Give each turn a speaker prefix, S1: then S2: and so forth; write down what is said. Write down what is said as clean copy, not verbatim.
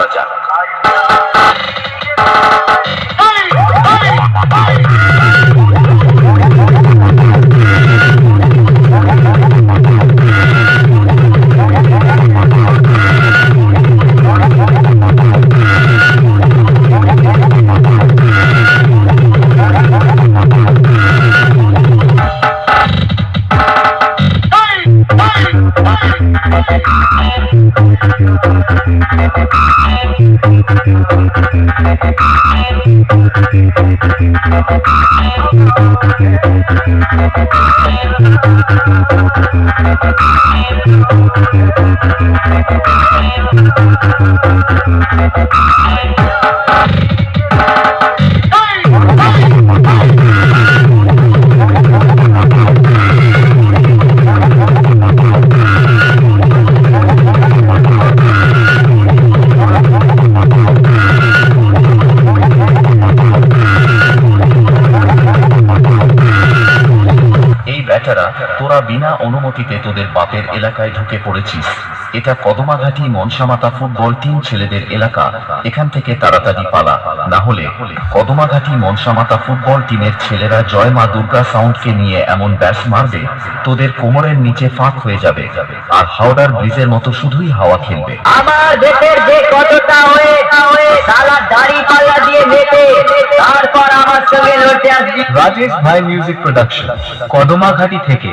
S1: করা যাক। তোরা বিনা অনুমতিতে তোদের বাপের এলাকায় ঢুকে পড়েছিস। এটা কদমাঘাটি মনসামাতা ফুটবল টিম ছেলেদের এলাকা, এখান থেকে তাড়াতাড়ি পালা, না হলে কদমাঘাটি মনসামাতা ফুটবল টিমের ছেলেরা জয় মা দুর্গা সাউন্ডকে নিয়ে এমন ব্যাস মারবে তোদের কোমরের নিচে ফাঁক হয়ে যাবে, আর হাওড়ার ব্রিজের মতো শুধুই হাওয়া খেলবে।
S2: আমার দেশের যে কতটা হয়ে সালা দাড়ি পাল্লা দিয়ে মেতে, তারপর আমার সঙ্গে লড়তে আসবি।
S1: রাজেশ ভাই মিউজিক প্রোডাকশন, কদমাঘাটি থেকে।